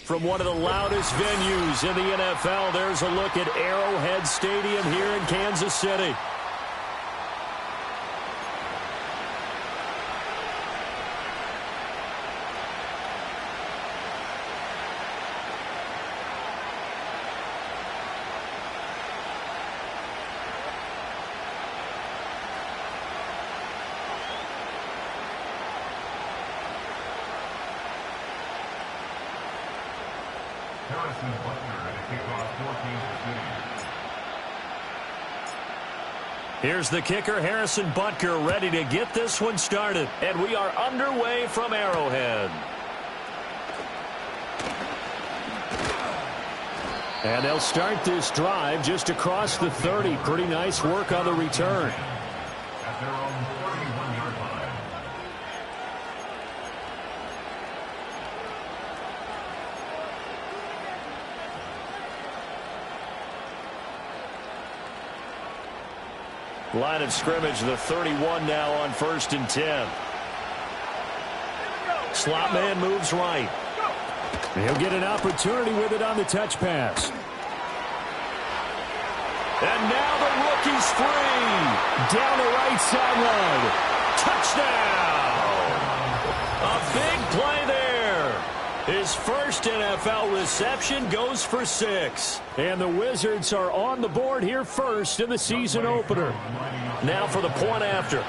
From one of the loudest venues in the NFL, there's a look at Arrowhead Stadium here in Kansas City. Here's the kicker, Harrison Butker, ready to get this one started. And we are underway from Arrowhead. And they'll start this drive just across the 30. Pretty nice work on the return. At their own 31-yard line. Line of scrimmage, the 31 now on 1st and 10. Slot man moves right. He'll get an opportunity with it on the touch pass. And now the rookie's free. Down the right sideline. Touchdown! A big play there. His first NFL reception goes for 6. And the Wizards are on the board here first in the season opener. Now for the point after.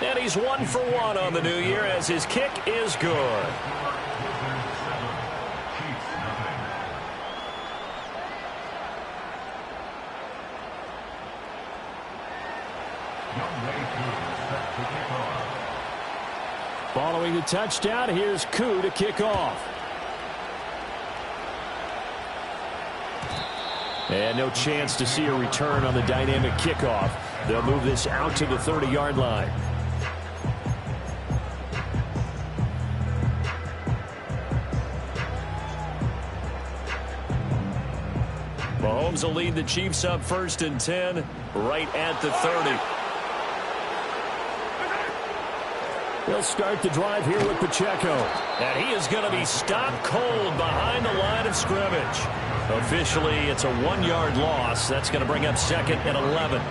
And he's 1 for 1 on the new year as his kick is good. Following the touchdown, here's Koo to kick off. And no chance to see a return on the dynamic kickoff. They'll move this out to the 30-yard line. Mahomes will lead the Chiefs up 1st and 10, right at the 30. They'll start the drive here with Pacheco. And he is going to be stopped cold behind the line of scrimmage. Officially, it's a 1-yard loss. That's going to bring up 2nd and 11.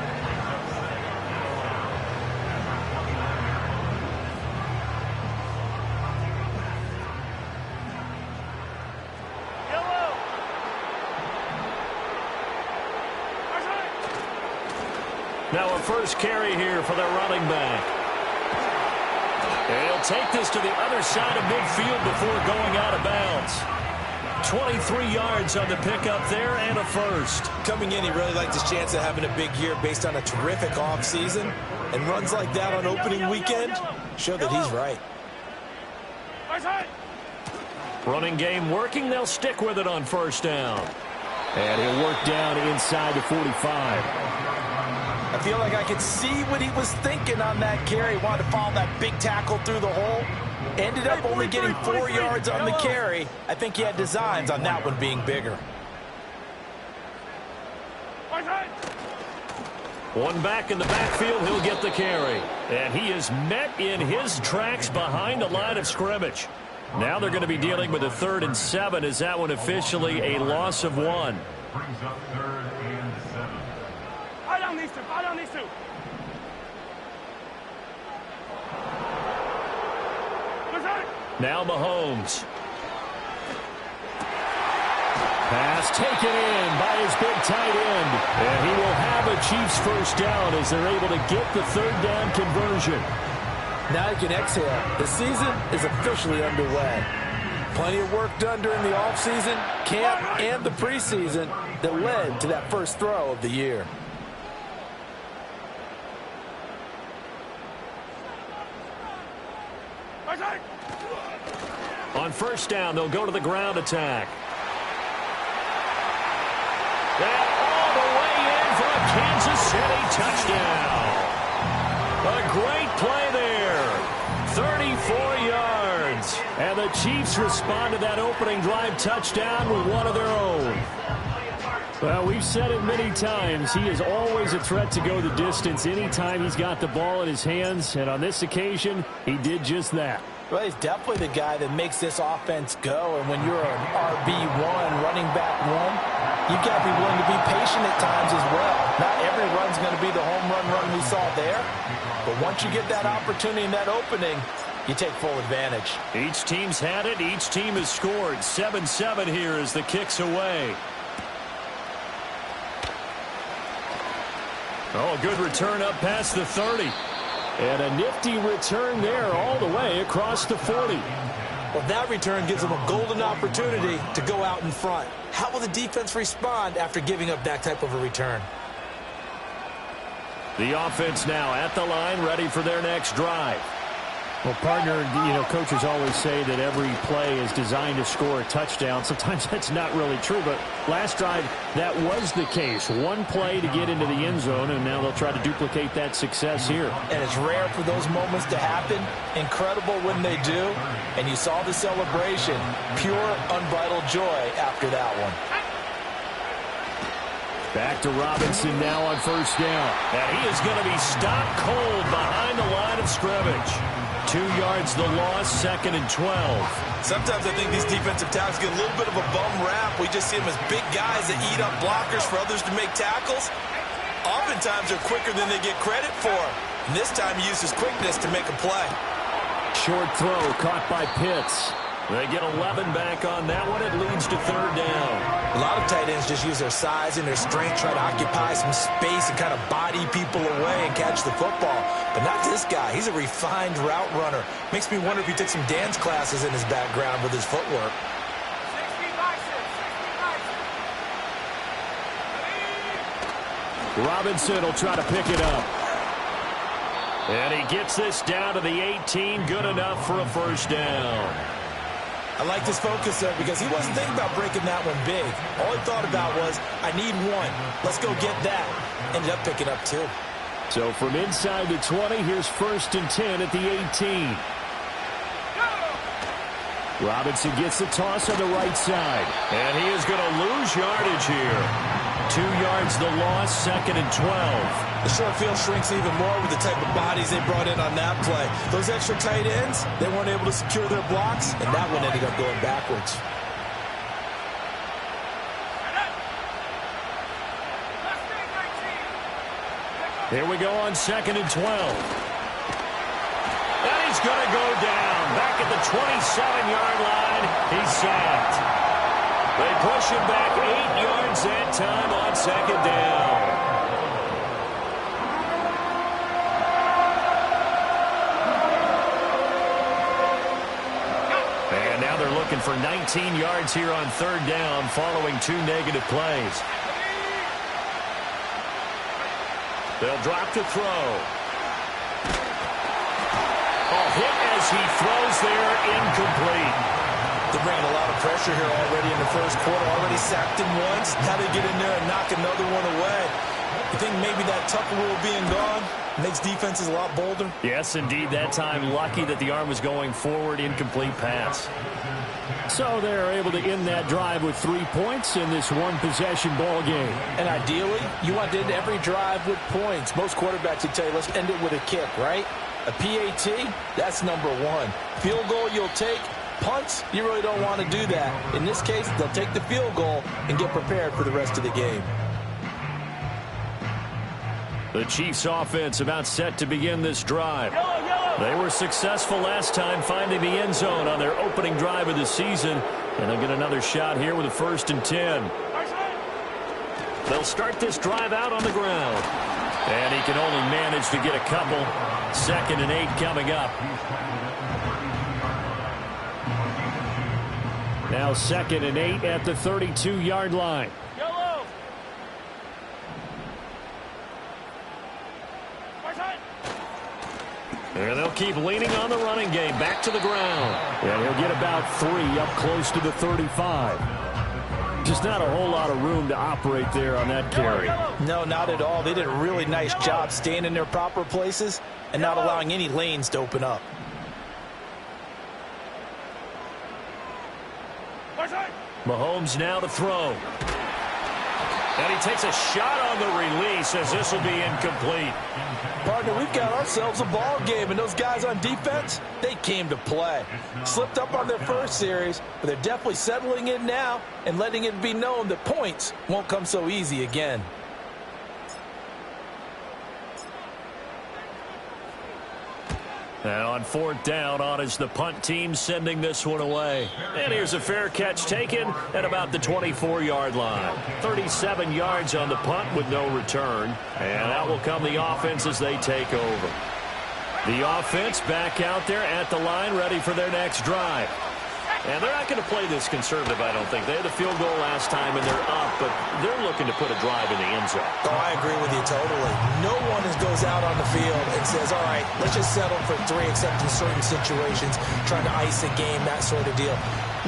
Now a first carry here for the running back. And he'll take this to the other side of midfield before going out of bounds. 23 yards on the pickup there and a first. Coming in, he really liked his chance of having a big year based on a terrific offseason. And runs like that on opening weekend show that he's right. Running game working. They'll stick with it on 1st down. And he'll work down inside the 45. I feel like I could see what he was thinking on that carry. Wanted to follow that big tackle through the hole. Ended up only getting 4 yards on the carry. I think he had designs on that one being bigger. One back in the backfield, he'll get the carry. And he is met in his tracks behind the line of scrimmage. Now they're going to be dealing with a 3rd and 7. Is that one officially a loss of 1? Brings up 3rd and 7. Fall down these two. Fall down these two. Now Mahomes. Pass taken in by his big tight end. And he will have a Chiefs 1st down as they're able to get the 3rd down conversion. Now you can exhale. The season is officially underway. Plenty of work done during the offseason, camp, and the preseason that led to that first throw of the year. On 1st down, they'll go to the ground attack. And all the way in for a Kansas City touchdown. A great play there. 34 yards. And the Chiefs respond to that opening drive touchdown with one of their own. Well, we've said it many times. He is always a threat to go the distance anytime he's got the ball in his hands. And on this occasion, he did just that. Well, he's definitely the guy that makes this offense go. And when you're an RB1, running back one, you've got to be willing to be patient at times as well. Not every run's going to be the home run we saw there. But once you get that opportunity and that opening, you take full advantage. Each team's had it. Each team has scored. 7-7 here as the kick's away. Oh, a good return up past the 30. And a nifty return there all the way across the 40. Well, that return gives them a golden opportunity to go out in front. How will the defense respond after giving up that type of a return? The offense now at the line, ready for their next drive. Well, partner, coaches always say that every play is designed to score a touchdown. Sometimes that's not really true, but last drive, that was the case. One play to get into the end zone, and now they'll try to duplicate that success here. And it's rare for those moments to happen. Incredible when they do. And you saw the celebration. Pure, unbridled joy after that one. Back to Robinson now on first down. And he is going to be stopped cold behind the line of scrimmage. 2 yards the loss, 2nd and 12. Sometimes I think these defensive tackles get a little bit of a bum rap. We just see them as big guys that eat up blockers for others to make tackles. Oftentimes they're quicker than they get credit for. And this time he used his quickness to make a play. Short throw caught by Pitts. They get 11 back on that one. It leads to 3rd down. A lot of tight ends just use their size and their strength, try to occupy some space and kind of body people away and catch the football. But not this guy. He's a refined route runner. Makes me wonder if he took some dance classes in his background with his footwork. Robinson will try to pick it up. And he gets this down to the 18. Good enough for a first down. I like his focus there because he wasn't thinking about breaking that one big. All he thought about was, I need one. Let's go get that. Ended up picking up 2. So from inside the 20, here's 1st and 10 at the 18. Robinson gets the toss on the right side. And he is going to lose yardage here. 2 yards the loss, 2nd and 12. The short field shrinks even more with the type of bodies they brought in on that play. Those extra tight ends, they weren't able to secure their blocks, and that one ended up going backwards. Here we go on 2nd and 12. And he's going to go down. Back at the 27-yard line. He's sacked. They push him back 8 yards that time on 2nd down. And now they're looking for 19 yards here on 3rd down following 2 negative plays. They'll drop to throw. Oh, hit as he throws there, incomplete. They're bringing a lot of pressure here already in the first quarter. Already sacked him once. Now they get in there and knock another one away. You think maybe that Tucker rule being gone makes defenses a lot bolder? Yes, indeed. That time, lucky that the arm was going forward, incomplete pass. So they're able to end that drive with 3 points in this one-possession ball game. And ideally, you want to end every drive with points. Most quarterbacks would tell you, let's end it with a kick, right? A PAT, that's number 1. Field goal you'll take. Punts, you really don't want to do that. In this case, they'll take the field goal and get prepared for the rest of the game. The Chiefs offense about set to begin this drive. They were successful last time finding the end zone on their opening drive of the season. And they'll get another shot here with a 1st and 10. They'll start this drive out on the ground. And he can only manage to get a couple. 2nd and 8 coming up. Now 2nd and 8 at the 32-yard line. And they'll keep leaning on the running game. Back to the ground. And he'll get about 3 up close to the 35. Just not a whole lot of room to operate there on that carry. No, not at all. They did a really nice job staying in their proper places and not allowing any lanes to open up. Mahomes now to throw. And he takes a shot on the release as this will be incomplete. Partner, we've got ourselves a ball game, and those guys on defense, they came to play. Slipped up on their first series, but they're definitely settling in now and letting it be known that points won't come so easy again. And on fourth down, on is the punt team sending this one away. And here's a fair catch taken at about the 24-yard line. 37 yards on the punt with no return. And out will come the offense as they take over. The offense back out there at the line, ready for their next drive. And they're not going to play this conservative, I don't think. They had the field goal last time, and they're up, but they're looking to put a drive in the end zone. Oh, I agree with you totally. No one goes out on the field and says, all right, let's just settle for 3, except in certain situations, trying to ice a game, that sort of deal.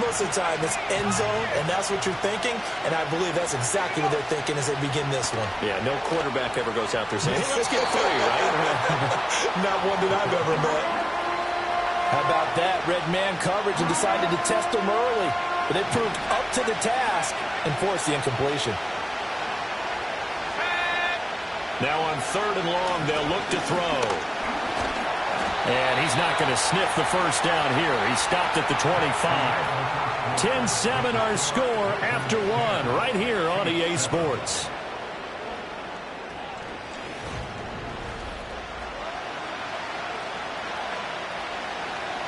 Most of the time, it's end zone, and that's what you're thinking, and I believe that's exactly what they're thinking as they begin this one. Yeah, no quarterback ever goes out there saying, hey, let's get 3, right? Not one that I've ever met. How about that? Red man coverage and decided to test them early. But they proved up to the task and forced the incompletion. Now on 3rd and long, they'll look to throw. And he's not going to sniff the first down here. He stopped at the 25. 10-7 our score after 1 right here on EA Sports.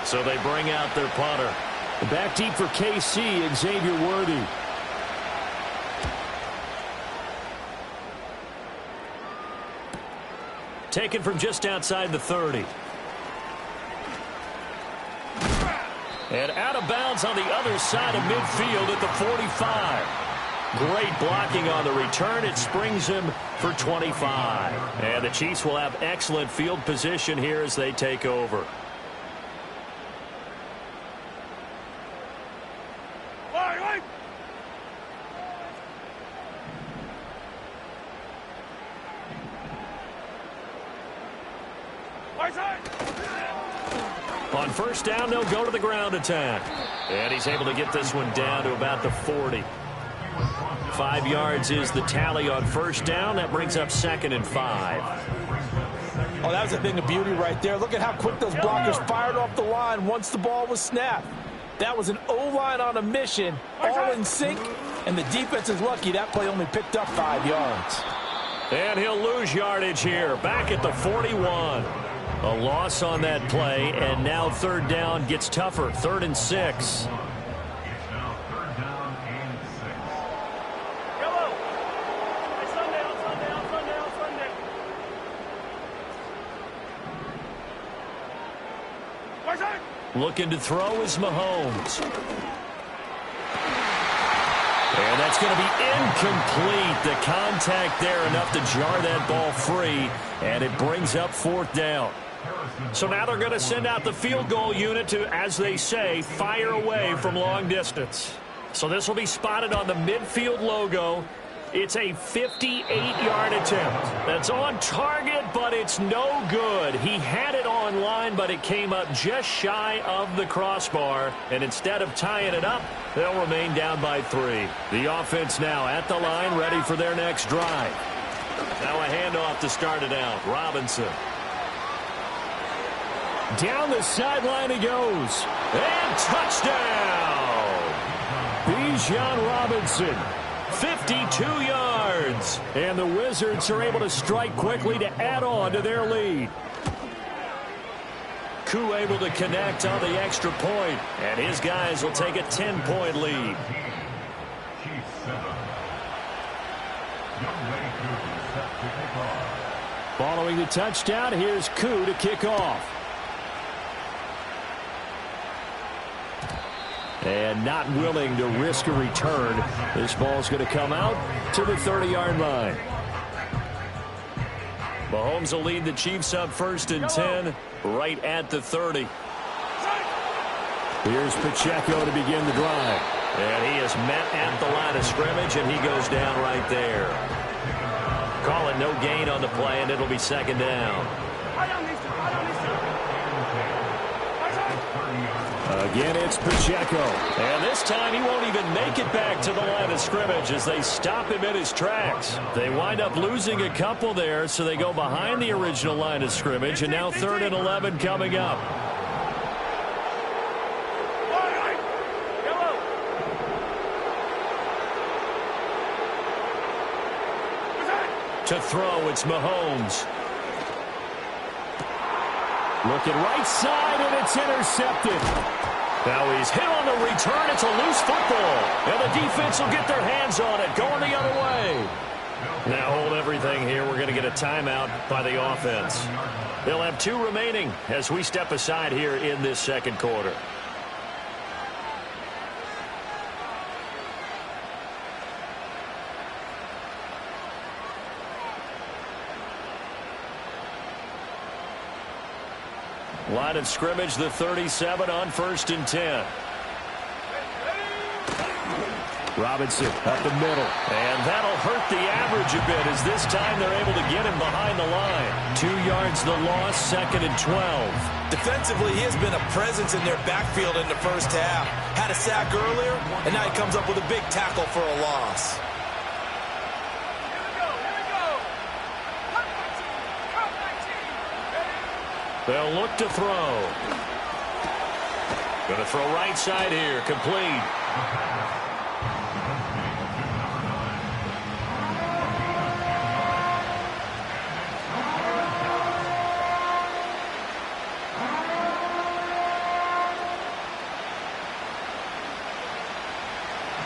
So they bring out their punter. Back deep for KC, Xavier Worthy. Taken from just outside the 30. And out of bounds on the other side of midfield at the 45. Great blocking on the return. It springs him for 25. And the Chiefs will have excellent field position here as they take over. On first down, they'll go to the ground attack. And he's able to get this one down to about the 40. 5 yards is the tally on first down. That brings up 2nd and 5. Oh, that was a thing of beauty right there. Look at how quick those blockers fired off the line once the ball was snapped. That was an O-line on a mission, all in sync, and the defense is lucky that play only picked up 5 yards. And he'll lose yardage here, back at the 41. A loss on that play, and now 3rd down gets tougher. 3rd and 6. It's now 3rd down and 6. Yellow. It's Sunday. Looking to throw is Mahomes. And that's going to be incomplete. The contact there enough to jar that ball free, and it brings up 4th down. So now they're going to send out the field goal unit to, as they say, fire away from long distance. So this will be spotted on the midfield logo. It's a 58-yard attempt. That's on target, but it's no good. He had it on line, but it came up just shy of the crossbar. And instead of tying it up, they'll remain down by 3. The offense now at the line, ready for their next drive. Now a handoff to start it out. Robinson. Down the sideline he goes. And touchdown! Bijan Robinson. 52 yards. And the Wizards are able to strike quickly to add on to their lead. Koo able to connect on the extra point, and his guys will take a 10-point lead. Chiefs 7. Young Ray Koo set to kick off. Following the touchdown, here's Koo to kick off. And not willing to risk a return. This ball's going to come out to the 30-yard line. Mahomes will lead the Chiefs up 1st and 10 right at the 30. Here's Pacheco to begin the drive. And he is met at the line of scrimmage, and he goes down right there. Calling no gain on the play, and it'll be 2nd down. Again, it's Pacheco. And this time he won't even make it back to the line of scrimmage as they stop him in his tracks. They wind up losing a couple there, so they go behind the original line of scrimmage, and now 3rd and 11 coming up. To throw, it's Mahomes. Looking right side, and it's intercepted. Now he's hit on the return. It's a loose football. And the defense will get their hands on it, going the other way. Now hold everything here. We're going to get a timeout by the offense. They'll have 2 remaining as we step aside here in this second quarter. Line of scrimmage, the 37 on 1st and 10. Robinson up the middle. And that'll hurt the average a bit as this time they're able to get him behind the line. 2 yards the loss, 2nd and 12. Defensively, he has been a presence in their backfield in the first half. Had a sack earlier, and now he comes up with a big tackle for a loss. They'll look to throw. Going to throw right side here. Complete.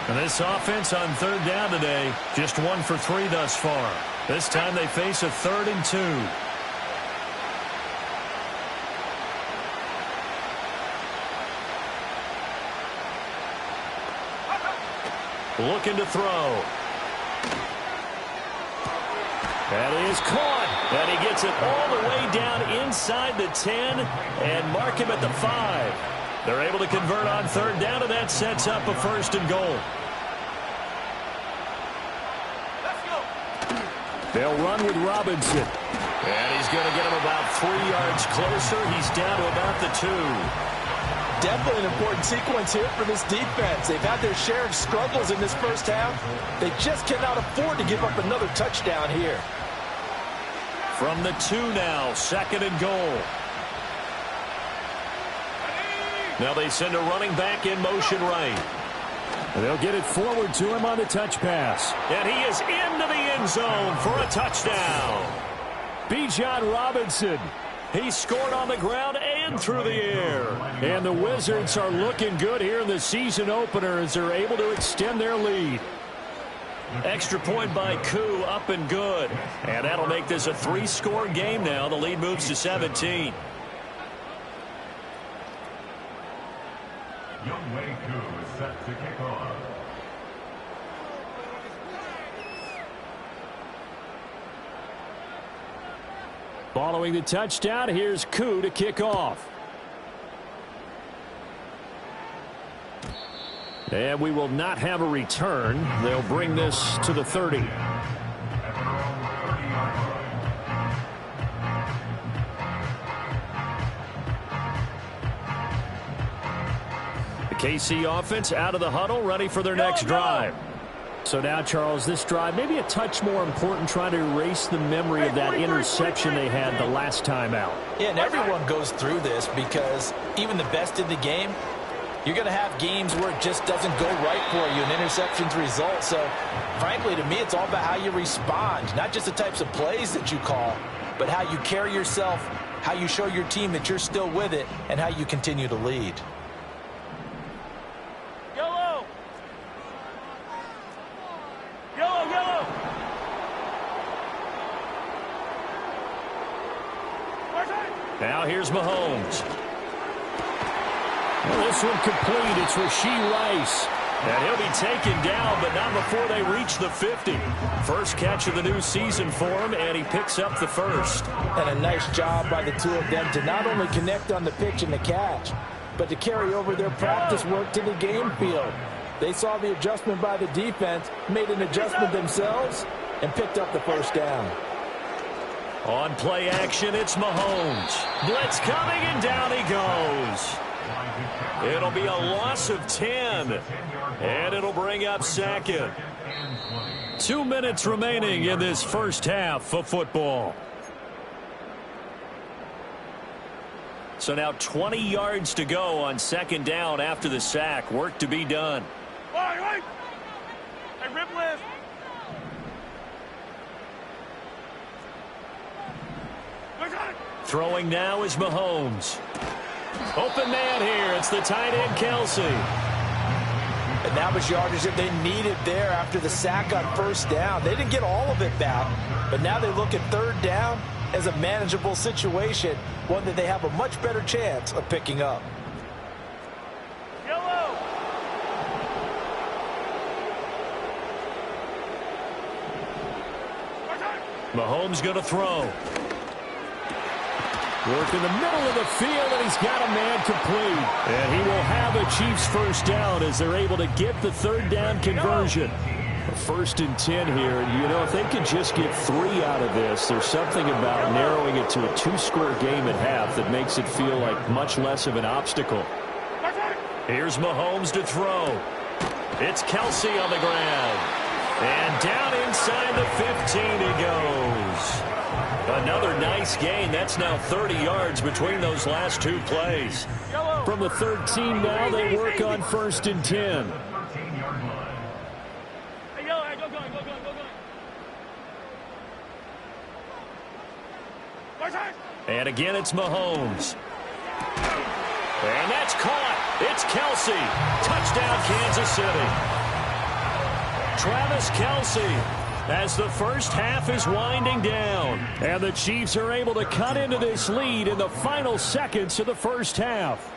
And this offense on 3rd down today, just 1 for 3 thus far. This time they face a 3rd and 2. Looking to throw. That is caught. And he gets it all the way down inside the 10 and mark him at the 5. They're able to convert on 3rd down, and that sets up a 1st and goal. Let's go. They'll run with Robinson. And he's going to get him about 3 yards closer. He's down to about the 2. Definitely an important sequence here for this defense. They've had their share of struggles in this first half. They just cannot afford to give up another touchdown here. From the 2 now, 2nd and goal. Now they send a running back in motion right. And they'll get it forward to him on the touch pass. And he is into the end zone for a touchdown. Bijan Robinson. He scored on the ground and through the air. And the Wizards are looking good here in the season opener as they're able to extend their lead. Extra point by Koo, up and good. And that'll make this a 3-score game now. The lead moves to 17. Youngway Koo is set to kick off. Following the touchdown, here's Koo to kick off. And we will not have a return. They'll bring this to the 30. The KC offense out of the huddle, ready for their next drive. So now, Charles, this drive maybe a touch more important, trying to erase the memory of that interception they had the last time out. Yeah, and everyone goes through this because even the best in the game, you're going to have games where it just doesn't go right for you, an interception's result. So, frankly, to me, it's all about how you respond, not just the types of plays that you call, but how you carry yourself, how you show your team that you're still with it, and how you continue to lead. Now here's Mahomes. Well, this one complete. It's Rashee Rice. And he'll be taken down, but not before they reach the 50. First catch of the new season for him, and he picks up the first. And a nice job by the two of them to not only connect on the pitch and the catch, but to carry over their practice work to the game field. They saw the adjustment by the defense, made an adjustment themselves, and picked up the first down. On play action, it's Mahomes. Blitz coming, and down he goes. It'll be a loss of 10. And it'll bring up second. 2 minutes remaining in this first half of football. So now 20 yards to go on second down after the sack. Work to be done. Hey, rip lift. Throwing now is Mahomes. Open man here. It's the tight end, Kelsey. And that was yardage that they needed there after the sack on first down. They didn't get all of it back, but now they look at third down as a manageable situation, one that they have a much better chance of picking up. Yellow. Mahomes going to throw. Work in the middle of the field, and he's got a man complete. And he will have a Chiefs first down as they're able to get the third down conversion. First and 10 here, and you know, if they could just get 3 out of this, there's something about narrowing it to a 2-score game at half that makes it feel like much less of an obstacle. Here's Mahomes to throw. It's Kelsey on the ground. And down inside the 15 he goes. Another nice gain. That's now 30 yards between those last 2 plays. From the 13 now, they work on first and 10. And again, it's Mahomes. And that's caught. It's Kelsey. Touchdown, Kansas City. Travis Kelsey as the first half is winding down. And the Chiefs are able to cut into this lead in the final seconds of the first half.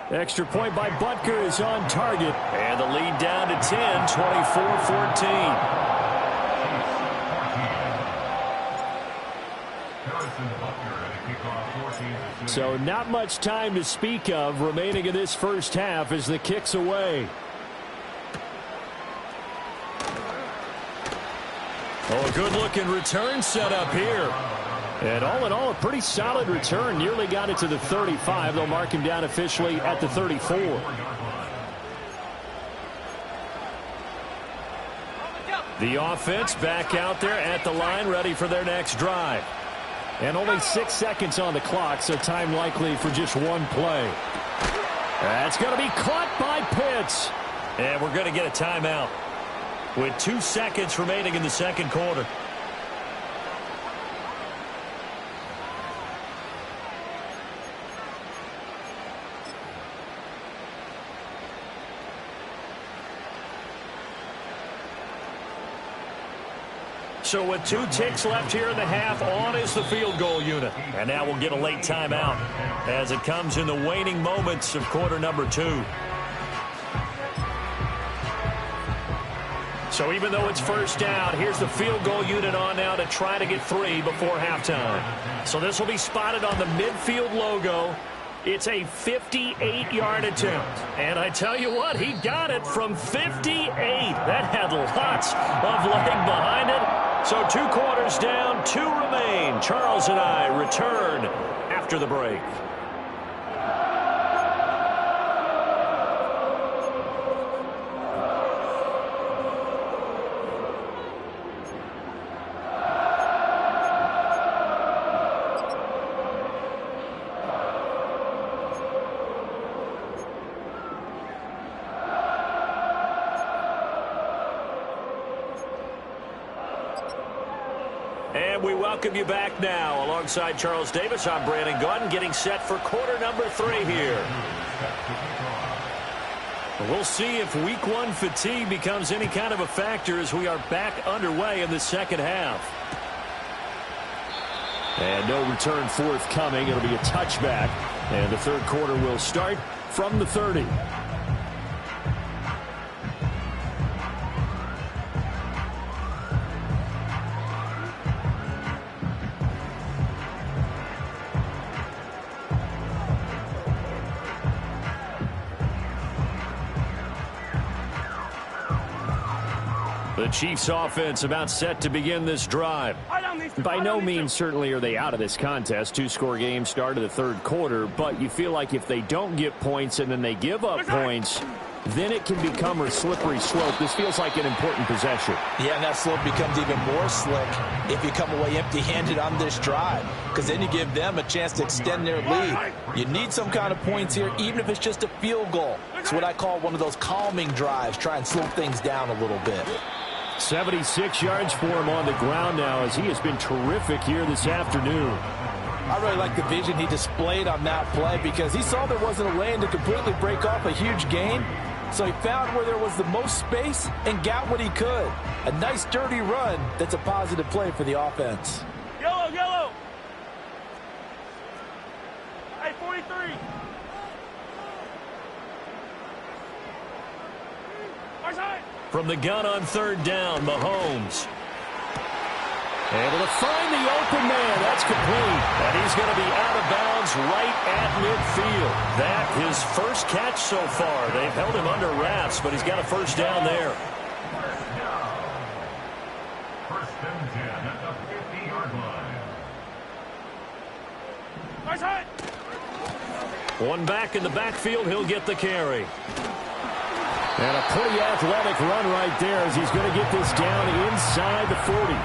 Extra point by Butker is on target. And the lead down to 10, 24-14. So not much time to speak of remaining in this first half as the kick's away. Oh, a good-looking return set up here. And all in all, a pretty solid return. Nearly got it to the 35. They'll mark him down officially at the 34. The offense back out there at the line, ready for their next drive. And only 6 seconds on the clock, so time likely for just one play. That's going to be caught by Pitts. And we're going to get a timeout with 2 seconds remaining in the second quarter. So with 2 ticks left here in the half, on is the field goal unit. And now we'll get a late timeout as it comes in the waning moments of quarter number 2. So even though it's first down, here's the field goal unit on now to try to get 3 before halftime. So this will be spotted on the midfield logo. It's a 58-yard attempt. And I tell you what, he got it from 58. That had lots of leg behind it. So 2 quarters down, 2 remain. Charles and I return after the break. And we welcome you back now. Alongside Charles Davis, I'm Brandon Gaudin, getting set for quarter number 3 here. We'll see if week 1 fatigue becomes any kind of a factor as we are back underway in the second half. And no return forthcoming. It'll be a touchback. And the third quarter will start from the 30. The Chiefs offense about set to begin this drive. By no means certainly are they out of this contest. Two-score game start of the third quarter, but you feel like if they don't get points and then they give up points, then it can become a slippery slope. This feels like an important possession. Yeah, and that slope becomes even more slick if you come away empty-handed on this drive, because then you give them a chance to extend their lead. You need some kind of points here, even if it's just a field goal. It's what I call one of those calming drives. Try and slow things down a little bit. 76 yards for him on the ground now, as he has been terrific here this afternoon. I really like the vision he displayed on that play, because he saw there wasn't a lane to completely break off a huge gain. So he found where there was the most space and got what he could. A nice dirty run that's a positive play for the offense. Yellow, yellow. Hey, 43. From the gun on third down, Mahomes. Able to find the open man. That's complete. And he's going to be out of bounds right at midfield. That his first catch so far. They've held him under wraps, but he's got a first down there. First and 10 at the 50-yard line. One back in the backfield. He'll get the carry. And a pretty athletic run right there, as he's going to get this down inside the 40.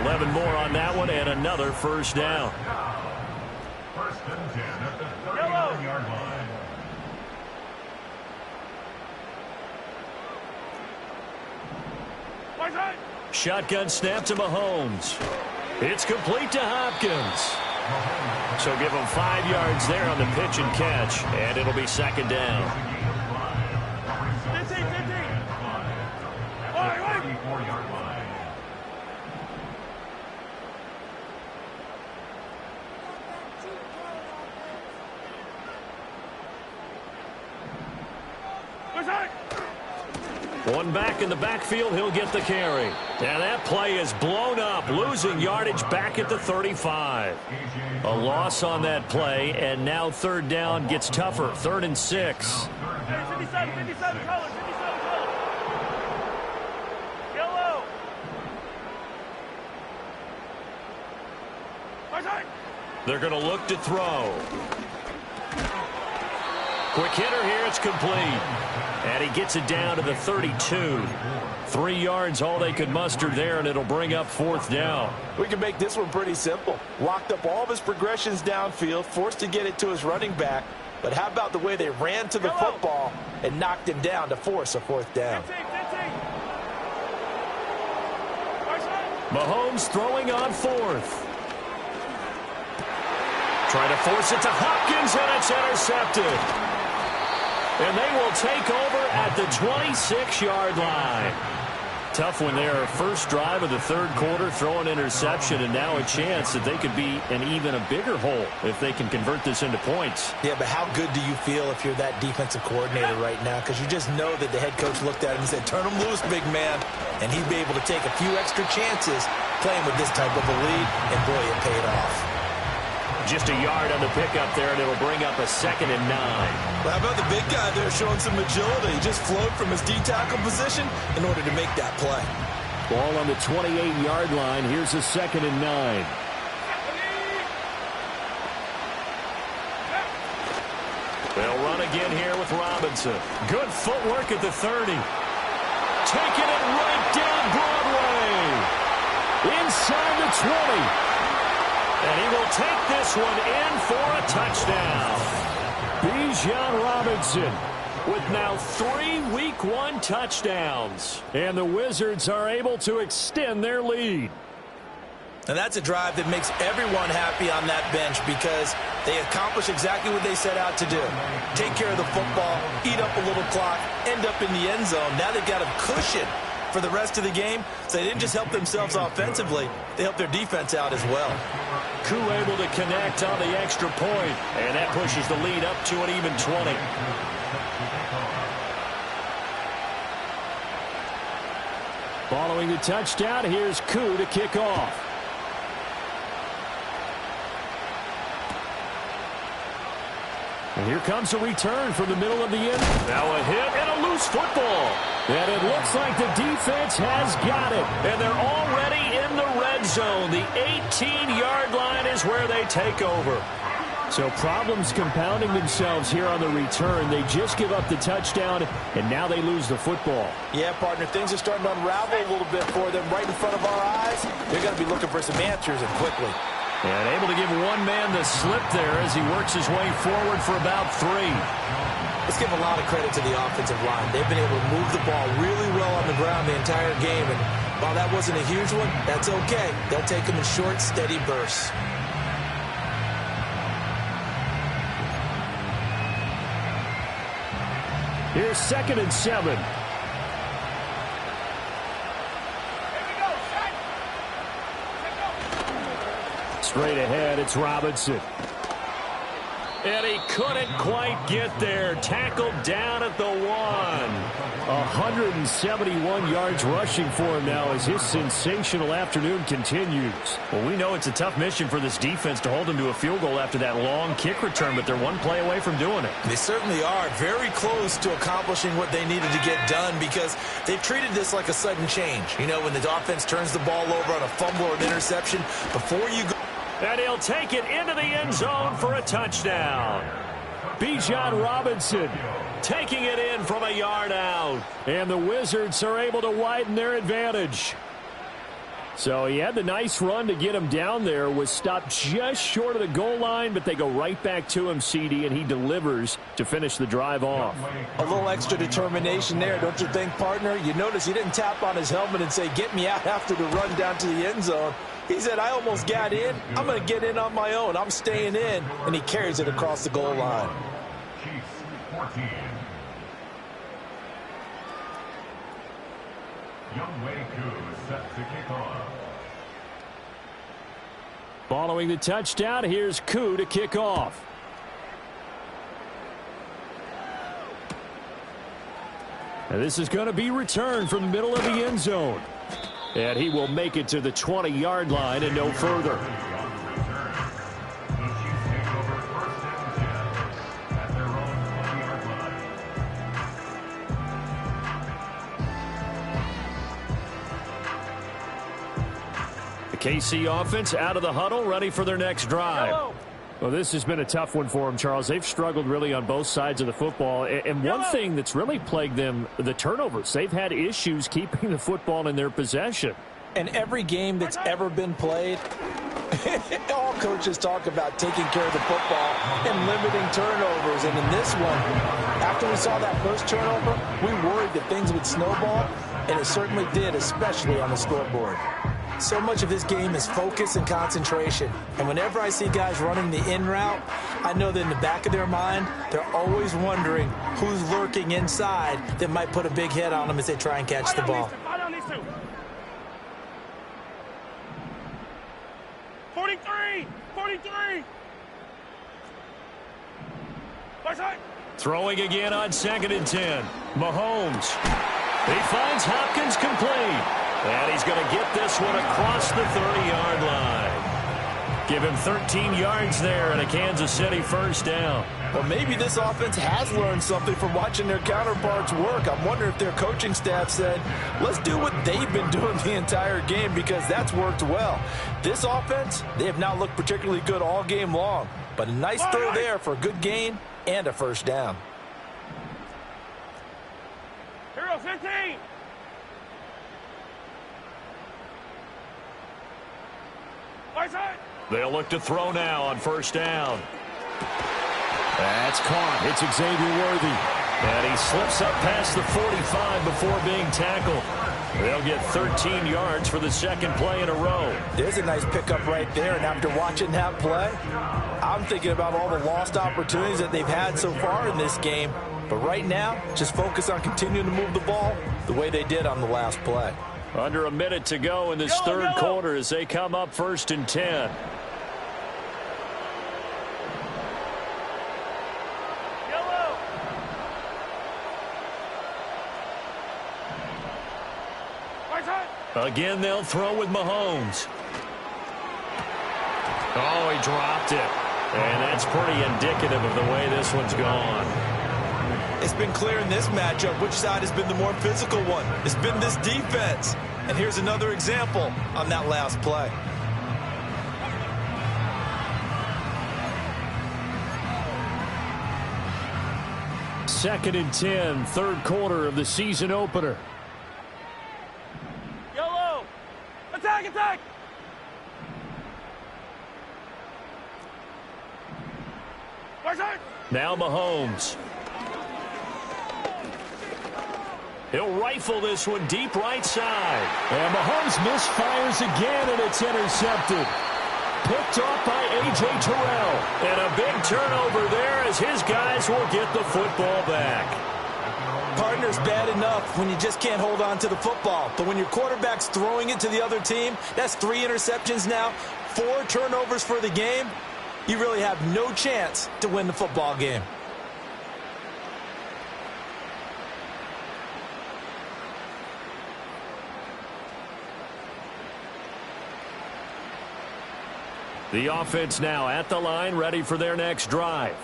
11 more on that one, and another first down. First and 10 at the 31-yard line. Shotgun snap to Mahomes. It's complete to Hopkins. So give him 5 yards there on the pitch and catch, and it'll be second down. 34-yard line. One back in the backfield, he'll get the carry. And that play is blown up, losing yardage back at the 35. A loss on that play, and now third down gets tougher. 3rd and 6. 57 colors. Yellow. They're going to look to throw. Quick hitter here, it's complete. And he gets it down to the 32. 3 yards, all they could muster there, and it'll bring up 4th down. We can make this one pretty simple. Locked up all of his progressions downfield, forced to get it to his running back. But how about the way they ran to the football and knocked him down to force a 4th down? 15. Mahomes throwing on 4th. Trying to force it to Hopkins, and it's intercepted. And they will take over at the 26-yard line. Tough one there. First drive of the third quarter, throw an interception, and now a chance that they could be in even a bigger hole if they can convert this into points. Yeah, but how good do you feel if you're that defensive coordinator right now? Because you just know that the head coach looked at him and said, turn him loose, big man. And he'd be able to take a few extra chances playing with this type of a lead, and boy, it paid off. Just a yard on the pickup there, and it'll bring up a 2nd and 9. Well, how about the big guy there showing some agility? He just flowed from his D-tackle position in order to make that play. Ball on the 28-yard line. Here's a 2nd and 9. They'll run again here with Robinson. Good footwork at the 30. Taking it right down Broadway. Inside the 20. And he will take this one in for a touchdown. Bijan Robinson with now 3 Week 1 touchdowns. And the Wizards are able to extend their lead. And that's a drive that makes everyone happy on that bench, because they accomplish exactly what they set out to do. Take care of the football, eat up a little clock, end up in the end zone. Now they've got a cushion for the rest of the game, so they didn't just help themselves offensively, they helped their defense out as well. Koo able to connect on the extra point, and that pushes the lead up to an even 20. Following the touchdown, here's Koo to kick off. And here comes a return from the middle of the end. Now a hit and a loose football. And it looks like the defense has got it. And they're already in the red end zone. The 18-yard line is where they take over. So problems compounding themselves here on the return. They just give up the touchdown, and now they lose the football. Yeah, partner, things are starting to unravel a little bit for them right in front of our eyes. They're going to be looking for some answers, and quickly. And able to give one man the slip there as he works his way forward for about 3. Let's give a lot of credit to the offensive line. They've been able to move the ball really well on the ground the entire game, and while that wasn't a huge one, that's okay. They'll take them in short, steady bursts. Here's 2nd and 7. Straight ahead, it's Robinson. And he couldn't quite get there. Tackled down at the 1. 171 yards rushing for him now as his sensational afternoon continues. Well, we know it's a tough mission for this defense to hold them to a field goal after that long kick return, but they're one play away from doing it. They certainly are very close to accomplishing what they needed to get done because they've treated this like a sudden change. You know, when the offense turns the ball over on a fumble or an interception, before you go. And he'll take it into the end zone for a touchdown. Bijan Robinson taking it in from a yard out. And the Wizards are able to widen their advantage. So he had the nice run to get him down there, was stopped just short of the goal line, but they go right back to him, CD, and he delivers to finish the drive off. A little extra determination there, don't you think, partner? You notice he didn't tap on his helmet and say, get me out after the run down to the end zone. He said, I almost got in. I'm going to get in on my own. I'm staying in. And he carries it across the goal line. Chiefs 14. Youngway Koo set to kick off. Following the touchdown, here's Koo to kick off. And this is going to be returned from the middle of the end zone. And he will make it to the 20-yard line and no further. The KC offense out of the huddle, ready for their next drive. Well, this has been a tough one for them, Charles. They've struggled really on both sides of the football. And one thing that's really plagued them, the turnovers. They've had issues keeping the football in their possession. And every game that's ever been played, all coaches talk about taking care of the football and limiting turnovers. And in this one, after we saw that first turnover, we worried that things would snowball, and it certainly did, especially on the scoreboard. So much of this game is focus and concentration. And whenever I see guys running the in route, I know that in the back of their mind, they're always wondering who's lurking inside that might put a big hit on them as they try and catch the ball. 43! 43! Throwing again on 2nd and 10. Mahomes. He finds Hopkins complete. And he's going to get this one across the 30-yard line. Give him 13 yards there and a Kansas City first down. Well, maybe this offense has learned something from watching their counterparts work. I'm wondering if their coaching staff said, let's do what they've been doing the entire game because that's worked well. This offense, they have not looked particularly good all game long. But a nice throw there for a good gain and a first down. Hero 15! They'll look to throw now on first down. That's caught. It's Xavier Worthy. And he slips up past the 45 before being tackled. They'll get 13 yards for the second play in a row. There's a nice pickup right there, and after watching that play, I'm thinking about all the lost opportunities that they've had so far in this game. But right now, just focus on continuing to move the ball the way they did on the last play. Under a minute to go in this third quarter as they come up 1st and 10. Again, they'll throw with Mahomes. Oh, he dropped it. And that's pretty indicative of the way this one's gone. It's been clear in this matchup which side has been the more physical one. It's been this defense. And here's another example on that last play. Second and 10, third quarter of the season opener. Yellow. Attack, attack. Now Mahomes. He'll rifle this one deep right side. And Mahomes misfires again, and it's intercepted. Picked off by A.J. Terrell. And a big turnover there as his guys will get the football back. Partner's bad enough when you just can't hold on to the football. But when your quarterback's throwing it to the other team, that's 3 interceptions now, 4 turnovers for the game. You really have no chance to win the football game. The offense now at the line, ready for their next drive.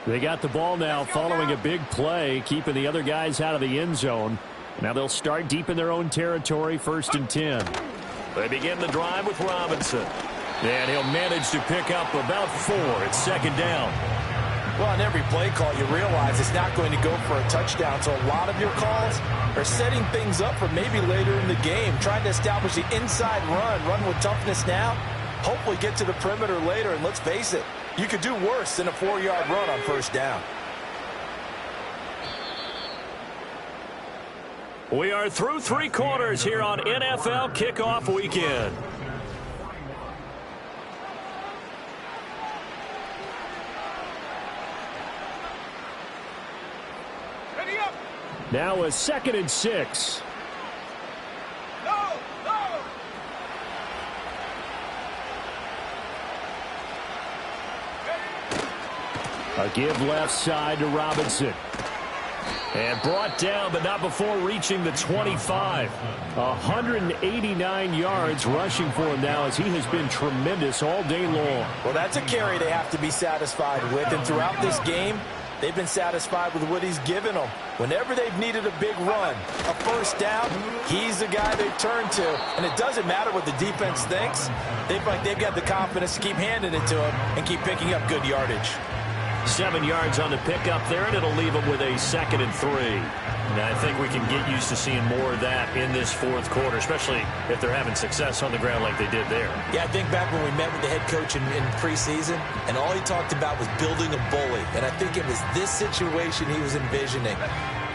They got the ball now following a big play, keeping the other guys out of the end zone. Now they'll start deep in their own territory, 1st and 10. They begin the drive with Robinson. And he'll manage to pick up about 4 at 2nd down. Well, on every play call, you realize it's not going to go for a touchdown. So a lot of your calls are setting things up for maybe later in the game, trying to establish the inside run with toughness now. Hopefully get to the perimeter later, and let's face it, you could do worse than a 4-yard run on 1st down. We are through 3 quarters here on NFL Kickoff Weekend. Ready up. Now a 2nd and 6. A give left side to Robinson. And brought down, but not before reaching the 25. 189 yards rushing for him now, as he has been tremendous all day long. Well, that's a carry they have to be satisfied with. And throughout this game, they've been satisfied with what he's given them. Whenever they've needed a big run, a 1st down, he's the guy they've turned to. And it doesn't matter what the defense thinks. They've got the confidence to keep handing it to him and keep picking up good yardage. 7 yards on the pickup there, and it'll leave them with a 2nd and 3. And I think we can get used to seeing more of that in this 4th quarter, especially if they're having success on the ground like they did there. Yeah, I think back when we met with the head coach in preseason, and all he talked about was building a bully. And I think it was this situation he was envisioning.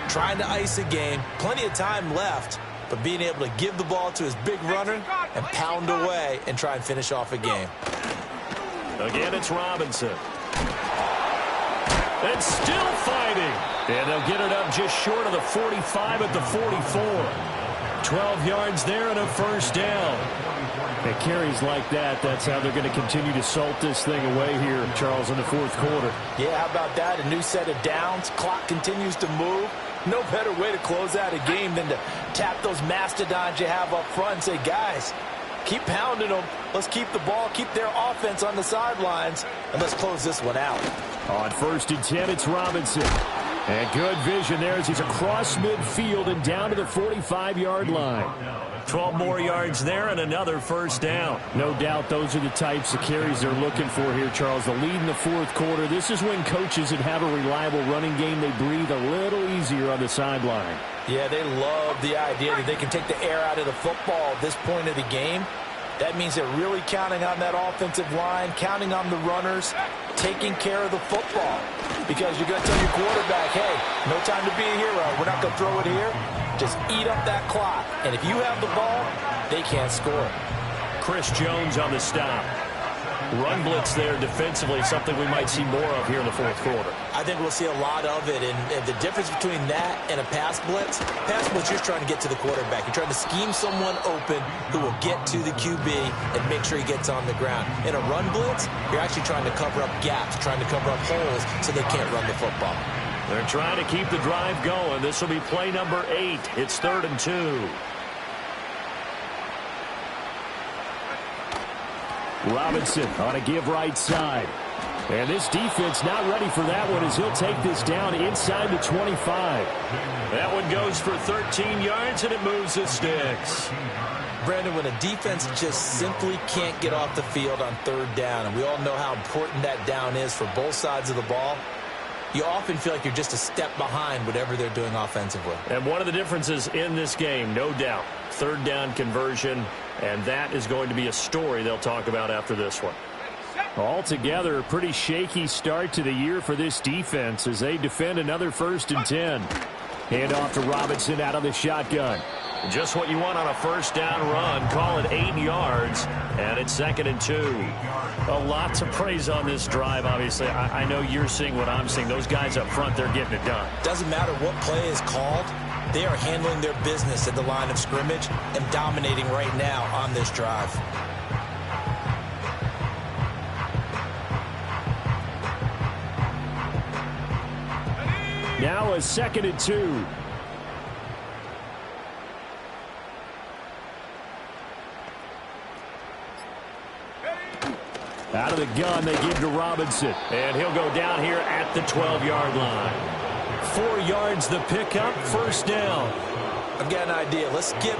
Trying to ice a game, plenty of time left, but being able to give the ball to his big runner and pound away and try and finish off a game. Again, it's Robinson. And still fighting. And they'll get it up just short of the 45 at the 44. 12 yards there and a 1st down. And carries like that, that's how they're going to continue to salt this thing away here, Charles, in the 4th quarter. Yeah, how about that? A new set of downs. Clock continues to move. No better way to close out a game than to tap those mastodons you have up front and say, guys, keep pounding them. Let's keep the ball, keep their offense on the sidelines, and let's close this one out. On 1st and 10, it's Robinson. And good vision there as he's across midfield and down to the 45-yard line. 12 more yards there and another 1st down. No doubt those are the types of carries they're looking for here, Charles. The lead in the 4th quarter. This is when coaches that have a reliable running game, they breathe a little easier on the sideline. Yeah, they love the idea that they can take the air out of the football at this point of the game. That means they're really counting on that offensive line, counting on the runners, taking care of the football. Because you're going to tell your quarterback, hey, no time to be a hero. We're not going to throw it here. Just eat up that clock. And if you have the ball, they can't score. Chris Jones on the stop. Run blitz there defensively, something we might see more of here in the 4th quarter. I think we'll see a lot of it. And the difference between that and a pass blitz, you're trying to get to the quarterback. You're trying to scheme someone open who will get to the QB and make sure he gets on the ground. In a run blitz, you're actually trying to cover up gaps, trying to cover up holes so they can't run the football. They're trying to keep the drive going. This will be play number 8. It's 3rd and 2. Robinson on a give right side. And this defense not ready for that one as he'll take this down inside the 25. That one goes for 13 yards, and it moves the sticks. Brandon, when a defense just simply can't get off the field on third down, and we all know how important that down is for both sides of the ball, you often feel like you're just a step behind whatever they're doing offensively. And one of the differences in this game, no doubt, third down conversion, and that is going to be a story they'll talk about after this one. Altogether, a pretty shaky start to the year for this defense as they defend another 1st and 10. Hand off to Robinson out of the shotgun. Just what you want on a first down run. Call it 8 yards, and it's 2nd and 2. A lot to praise on this drive, obviously. I know you're seeing what I'm seeing. Those guys up front, they're getting it done. Doesn't matter what play is called. They are handling their business at the line of scrimmage and dominating right now on this drive. Now a 2nd and 2. Out of the gun, they give to Robinson. And he'll go down here at the 12-yard line. 4 yards the pickup, 1st down. I've got an idea. Let's skip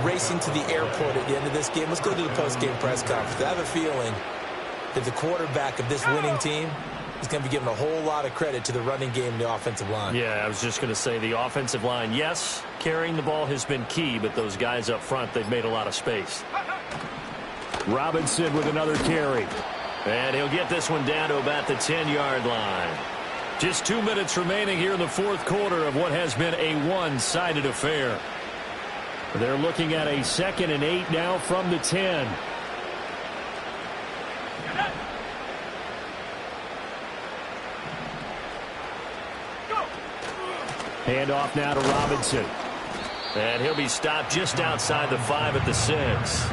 racing to the airport at the end of this game. Let's go to the post-game press conference. I have a feeling that the quarterback of this winning team is going to be given a whole lot of credit to the running game and the offensive line. Yeah, I was just going to say the offensive line, yes, carrying the ball has been key, but those guys up front, they've made a lot of space. Robinson with another carry. And he'll get this one down to about the 10-yard line. Just 2 minutes remaining here in the 4th quarter of what has been a one-sided affair. They're looking at a 2nd and 8 now from the 10. Hand off now to Robinson. And he'll be stopped just outside the 5 at the 6.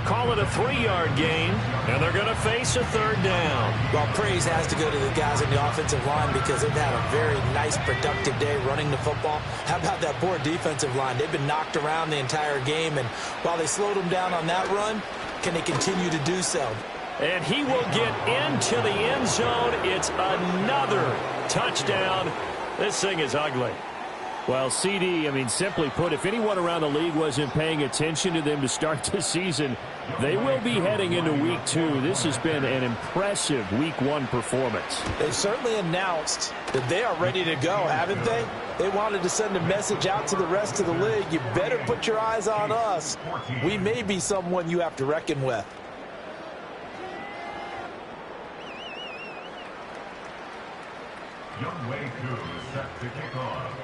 Call it a 3-yard gain, and they're going to face a 3rd down. Well, praise has to go to the guys in the offensive line because they've had a very nice, productive day running the football. How about that poor defensive line? They've been knocked around the entire game, and while they slowed them down on that run, can they continue to do so? And he will get into the end zone. It's another touchdown. This thing is ugly. Well, CD, I mean, simply put, if anyone around the league wasn't paying attention to them to start the season, they will be heading into Week 2. This has been an impressive Week 1 performance. They've certainly announced that they are ready to go, haven't they? They wanted to send a message out to the rest of the league. You better put your eyes on us. We may be someone you have to reckon with. Young Way 2 is set to kick off.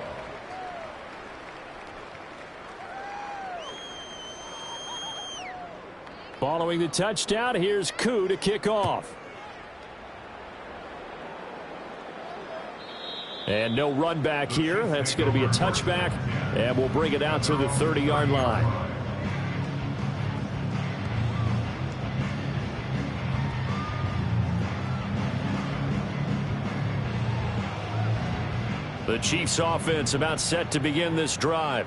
Following the touchdown, here's Koo to kick off. And no run back here. That's going to be a touchback, and we'll bring it out to the 30-yard line. The Chiefs offense about set to begin this drive.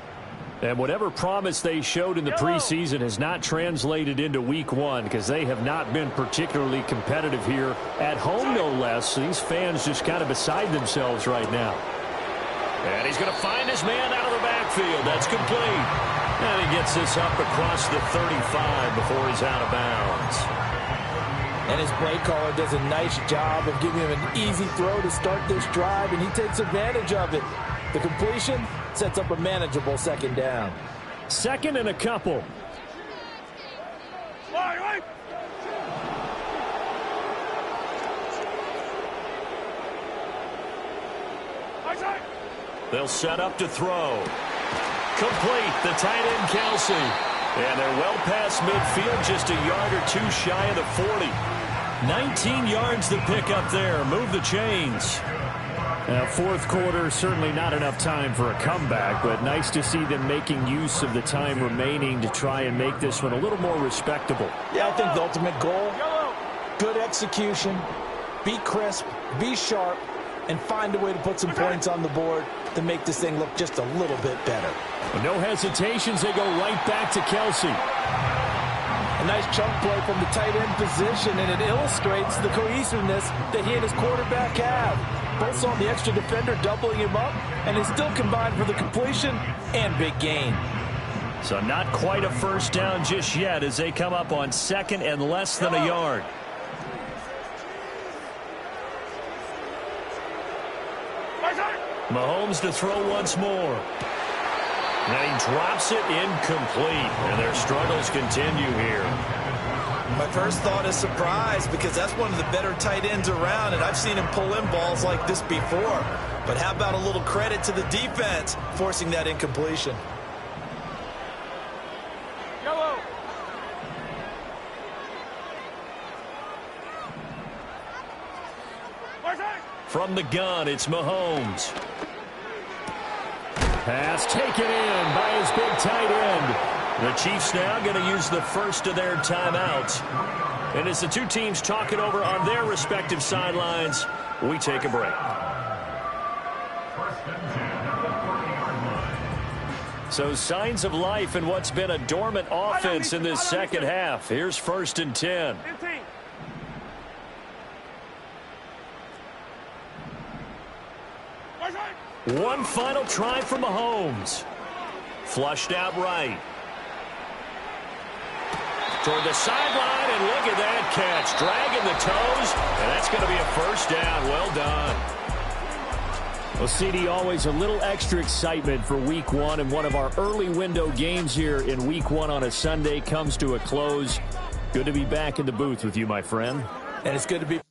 And whatever promise they showed in the preseason has not translated into Week 1 because they have not been particularly competitive here at home, no less. These fans just kind of beside themselves right now. And he's going to find his man out of the backfield. That's complete. And he gets this up across the 35 before he's out of bounds. And his play caller does a nice job of giving him an easy throw to start this drive, and he takes advantage of it. The completion sets up a manageable 2nd down. 2nd and a couple. They'll set up to throw. Complete, the tight end Kelsey. And they're well past midfield, just a yard or two shy of the 40. 19 yards to pick up there. Move the chains. 4th quarter, certainly not enough time for a comeback, but nice to see them making use of the time remaining to try and make this one a little more respectable. Yeah, I think the ultimate goal, good execution, be crisp, be sharp, and find a way to put some points on the board to make this thing look just a little bit better. No hesitations, they go right back to Kelsey. A nice chunk play from the tight end position, and it illustrates the cohesiveness that he and his quarterback have. Both saw the extra defender doubling him up, and they still combined for the completion and big gain. So not quite a first down just yet as they come up on second and less than a yard. Mahomes to throw once more. And he drops it incomplete. And their struggles continue here. My first thought is surprise because that's one of the better tight ends around, and I've seen him pull in balls like this before. But how about a little credit to the defense forcing that incompletion? From the gun, it's Mahomes. Pass taken in by his big tight end. The Chiefs now going to use the first of their timeouts. And as the two teams talk it over on their respective sidelines, we take a break. So signs of life in what's been a dormant offense in this second half. Here's 1st and 10. One final try for Mahomes. Flushed out right. Toward the sideline, and look at that catch. Dragging the toes, and that's going to be a first down. Well done. Well, CD, always a little extra excitement for Week 1, and one of our early window games here in Week 1 on a Sunday comes to a close. Good to be back in the booth with you, my friend. And it's good to be